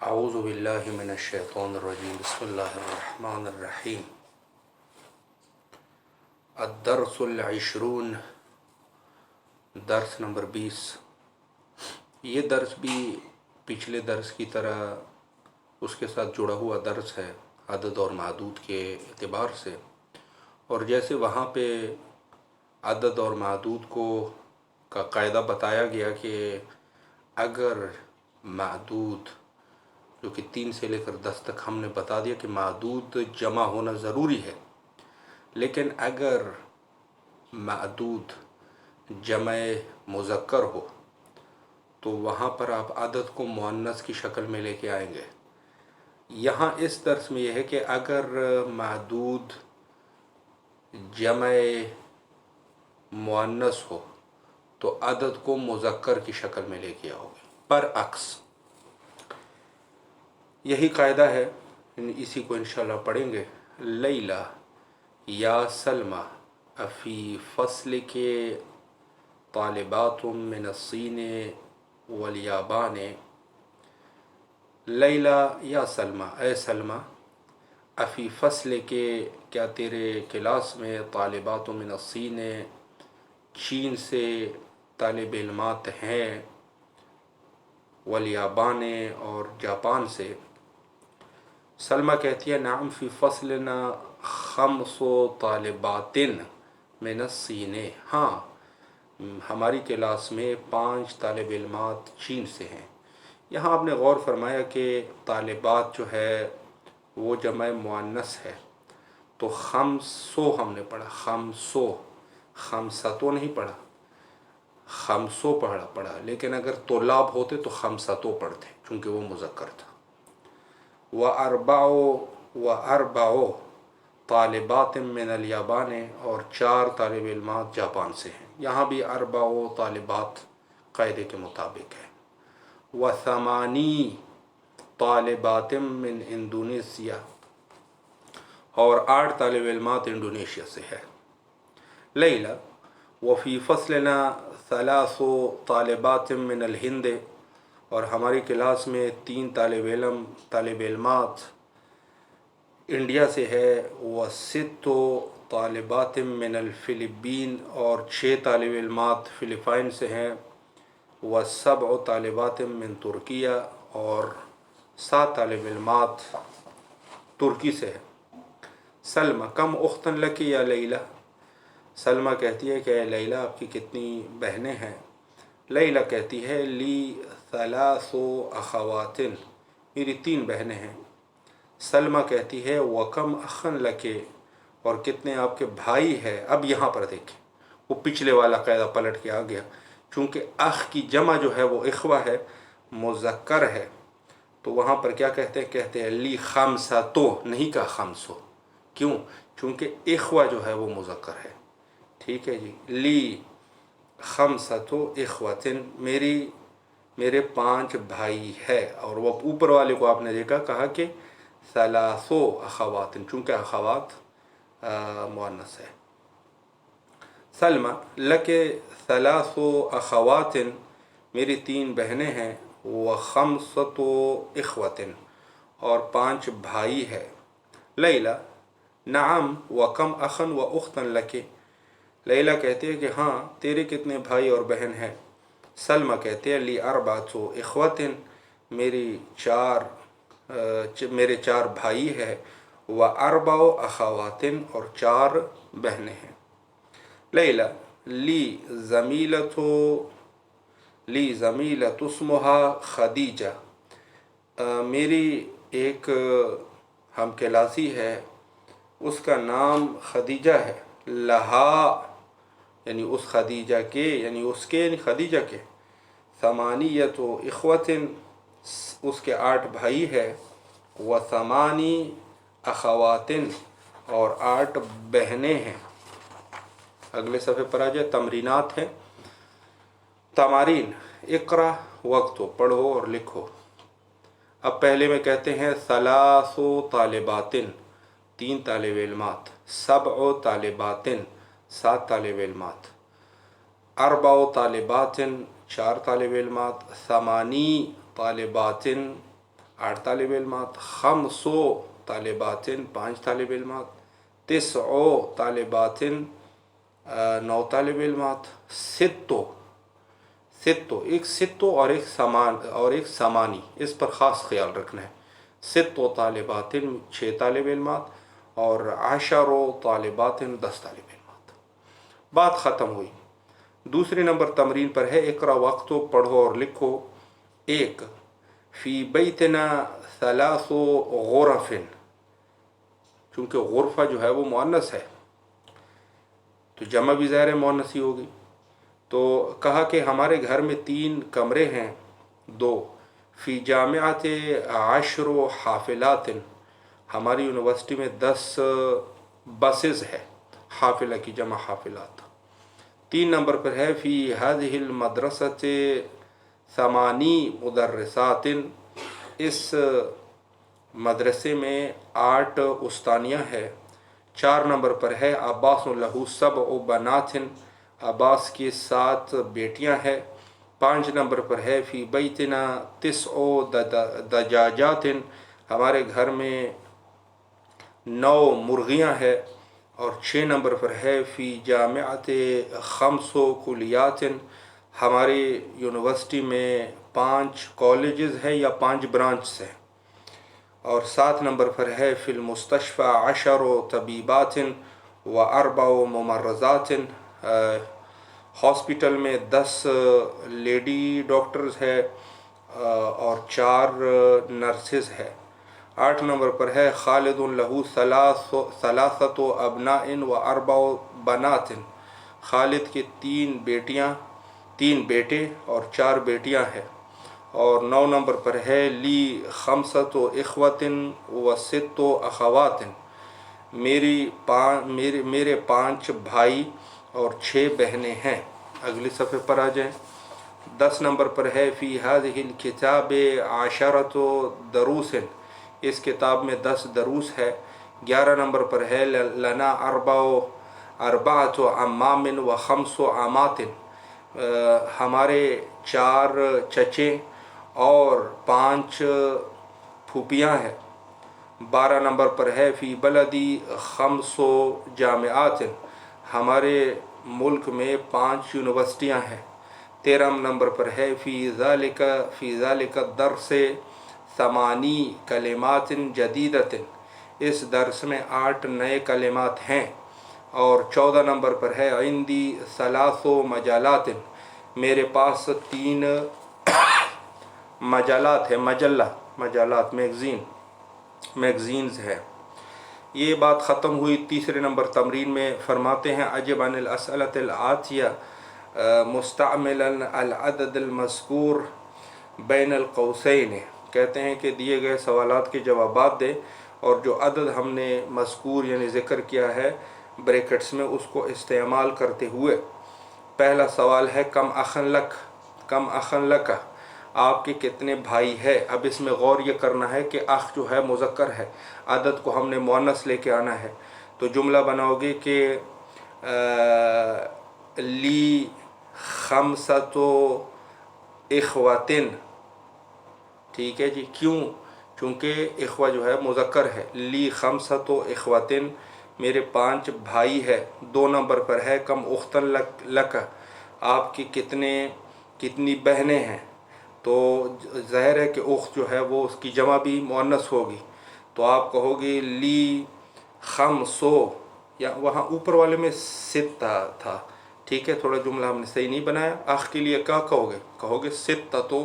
اعوذ باللہ من الشیطان الرجیم بسم اللہ الرحمن الرحیم الدرس العشرون درس نمبر 20۔ یہ درس بھی پچھلے درس کی طرح اس کے ساتھ جڑا ہوا درس ہے عدد اور معدود کے اعتبار سے، اور جیسے وہاں پہ عدد اور معدود کا قاعدہ بتایا گیا کہ اگر معدود جو کہ 3 سے لے کر 10 تک ہم نے بتا دیا کہ معدود جمع ہونا ضروری ہے، لیکن اگر معدود جمع مذکر ہو تو وہاں پر آپ عدد کو مؤنث کی شکل میں لے کے آئیں گے۔ یہاں اس درس میں یہ ہے کہ اگر معدود جمع مؤنث ہو تو عدد کو مذکر کی شکل میں لے کے آؤ گے، برعکس یہی قاعدہ ہے، اسی کو انشاءاللہ پڑھیں گے۔ لیلہ یا سلمہ افی فصل کے طالبات من الصین والیابان۔ لیلہ یا سلمہ، اے سلمہ، افی فصل کے کیا تیرے کلاس میں طالبات من الصین چین سے طالب علمات ہیں، والیابان اور جاپان سے۔ سلمہ کہتی ہے نعم فی فصلنا 5 طالبات من الصین، ہاں ہماری کلاس میں 5 طالب علمات چین سے ہیں۔ یہاں آپ نے غور فرمایا کہ طالبات جو ہے وہ جمع مؤنث ہے، تو 500 ہم نے پڑھا، 500، 500 نہیں پڑھا، 500 پڑھا، لیکن اگر طلاب ہوتے تو 500 پڑھتے چونکہ وہ مذکر تھا۔ وَأَرْبَعُ طالبات من الیابان، اور 4 طالب علمات جاپان سے ہیں۔ یہاں بھی 4 طالبات قاعدے کے مطابق ہے۔ وَثَمَانِي طالبات من انڈونیشیا، اور 8 طالب علمات انڈونیشیا سے ہے۔ لیلہ وفی فصلنا 3 طالبات من الہند، اور ہماری کلاس میں 3 طالب علمات انڈیا سے ہے۔ و6 طالبات من الفلپین، اور 6 طالب علمات فلپائن سے ہیں۔ و7 طالبات من ترکیہ، اور 7 طالب علمات ترکی سے ہیں۔ سلمہ کم اختن لکی یا لیلہ، سلمہ کہتی ہے کہ اے لیلہ آپ کی کتنی بہنیں ہیں؟ لیلہ کہتی ہے لی 3 اخوات، میری 3 بہنیں ہیں۔ سلمہ کہتی ہے وکم اخن لکے، اور کتنے آپ کے بھائی ہے؟ اب یہاں پر دیکھیں، وہ پچھلے والا قاعدہ پلٹ کے آ گیا، چونکہ اخ کی جمع جو ہے وہ اخوہ ہے، مذکر ہے، تو وہاں پر کیا کہتے ہیں لی 5، نہیں کہا 500، کیوں؟ چونکہ اخوہ جو ہے وہ مذکر ہے۔ ٹھیک ہے جی، لی 5 اخوات، میرے 5 بھائی ہے، اور وہ اوپر والے کو آپ نے دیکھا کہا کہ 3 اخوات، چونکہ اخوات مؤنث ہے۔ سلمہ لکے 3 اخوات، میری 3 بہنیں ہیں۔ و5 اخوات، اور 5 بھائی ہے۔ لیلہ نعم وکم اخن و اختن لکے، لیلہ کہتے ہیں کہ ہاں تیرے کتنے بھائی اور بہن ہیں؟ سلمہ کہتے ہیں لی 4 اخوات، میرے 4 بھائی ہے۔ و4 اخوات، اور 4 بہنیں ہیں۔ لیلہ لی زمیلۃ اسمہا خدیجہ، میری ایک ہم کلاسی ہے، اس کا نام خدیجہ ہے۔ لہا یعنی اس خدیجہ کے، یعنی خدیجہ کے 8 اخوات، اس کے 8 بھائی ہے۔ و8 اخوات، اور 8 بہنیں ہیں۔ اگلے صفحے پر آ جائے، تمرینات ہیں۔ تمارین، اقرا وقت، پڑھو اور لکھو۔ اب پہلے میں کہتے ہیں 3 طالبات، 3 طالب علمات۔ 7 طالبات، 7 طالب علمات۔ 4 طالبات، 4 طالب علمات۔ 8 طالبات، 8 طالب علمات، 5 طالبات 5 طالب علمات، 9 طالبات 9 طالب علمات، ستو ایک ستو اور ایک سامانی، اس پر خاص خیال رکھنا ہے. 6 طالبات 6 طالب علمات اور 10 طالبات 10 طالب علمات. بات ختم ہوئی. دوسرے نمبر تمرین پر ہے اقرا وقتو، پڑھو اور لکھو. 1 فی بیتنا 3 غرف، چونکہ غرفہ جو ہے وہ مؤنث ہے تو جمع بھی ظاہر مؤنث ہی ہوگی. تو کہا کہ ہمارے گھر میں 3 کمرے ہیں. 2 فی جامعات 10 حافلات، ہماری یونیورسٹی میں 10 بسز ہے. حافلہ کی جمع حافلات. 3 نمبر پر ہے فی هذه المدرسة 8 مدرسات، اس مدرسے میں 8 استانیاں ہیں. 4 نمبر پر ہے عباس لہو 7 بنات، عباس کی 7 بیٹیاں ہیں. 5 نمبر پر ہے فی بیتنا 9 دجاجات، ہمارے گھر میں 9 مرغیاں ہیں. اور 6 نمبر پر ہے فی جامعات 5 کلیات، ہماری یونیورسٹی میں 5 کالجز ہیں یا 5 برانچز ہیں. اور 7 نمبر پر ہے فی المستشفى 10 طبیبات و 4 ممرضات، ہاسپٹل میں 10 لیڈی ڈاکٹرز ہے اور 4 نرسز ہے. 8 نمبر پر ہے خالد لہو 3 ابناء و 4 بنات، خالد کی 3 بیٹے اور 4 بیٹیاں ہیں. اور 9 نمبر پر ہے لی 5 اخوات و 6 اخوات، میرے 5 بھائی اور 6 بہنیں ہیں. اگلی صفحے پر آ جائیں. 10 نمبر پر ہے فی هذه الكتاب 10 دروس، اس کتاب میں 10 دروس ہے. 11 نمبر پر ہے لنا 4 عمام و 5 عمات، ہمارے 4 چچے اور 5 پھوپھیاں ہیں. 12 نمبر پر ہے فی بلدی 5 جامعات، ہمارے ملک میں 5 یونیورسٹیاں ہیں. 13 نمبر پر ہے فی ذالک الدرس 8 کلمات جدیدۃ، اس درس میں 8 نئے کلمات ہیں. اور 14 نمبر پر ہے عندی 3 مجالات، میرے پاس 3 مجالات ہے. مجالات میگزینز ہے. یہ بات ختم ہوئی. تیسرے نمبر تمرین میں فرماتے ہیں اجب عن الاسئلۃ الآتیہ مستعملا العدد المذکور بین القوسین، کہتے ہیں کہ دیے گئے سوالات کے جوابات دے اور جو عدد ہم نے مذکور یعنی ذکر کیا ہے بریکٹس میں اس کو استعمال کرتے ہوئے. پہلا سوال ہے کم اخن لک، آپ کے کتنے بھائی ہے. اب اس میں غور یہ کرنا ہے کہ اخ جو ہے مذکر ہے، عدد کو ہم نے مؤنث لے کے آنا ہے. تو جملہ بناؤ گے کہ لی 5 اخوات، ٹھیک ہے جی. کیوں؟ چونکہ اخوہ جو ہے مذکر ہے. لی 5 اخوات، میرے 5 بھائی ہے. 2 نمبر پر ہے کم اختن لک، آپ کی کتنی بہنیں ہیں. تو ظاہر ہے کہ اخت جو ہے وہ اس کی جمع بھی مؤنث ہوگی، تو آپ کہو گے لی 5، یا وہاں اوپر والے میں 6 تھا، ٹھیک ہے، تھوڑا جملہ ہم نے صحیح نہیں بنایا. اخ کے لیے کیا کہو گے 6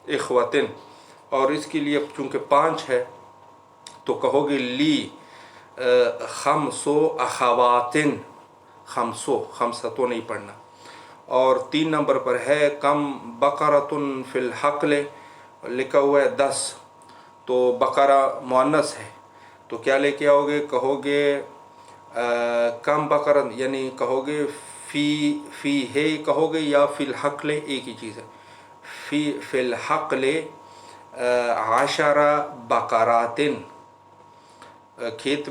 اخوات، اور اس کے لیے چونکہ 5 ہے تو کہو گے لی 5 اخوات، 5 تو نہیں پڑھنا. اور 3 نمبر پر ہے کم بقرۃ فی الحقل، لکھا ہوا ہے 10، تو بقرہ مؤنث ہے تو کیا لے کے آؤ گے، کہو گے کم بقرہ، یعنی کہو گے فی ہے کہو گے یا فی الحقل ایک ہی چیز ہے. فی الحقل 10 بقرات، کھیت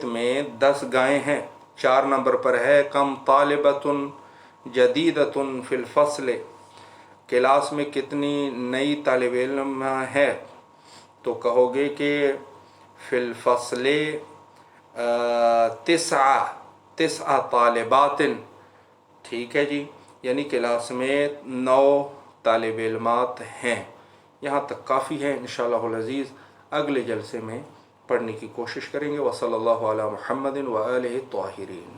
میں 10 گائیں ہیں. 4 نمبر پر ہے کم طالبۃ جدیدۃ فی الفصل، کلاس میں کتنی نئی طالب علم ہے؟ تو کہو گے کہ فی الفصل تسع طالبات، ٹھیک ہے جی، یعنی کلاس میں 9 طالب علمات ہیں۔ یہاں تک کافی ہے، انشاءاللہ العزیز اگلے جلسے میں پڑھنے کی کوشش کریں گے۔ وصلی اللہ علی محمد و آلہ الطاہرین۔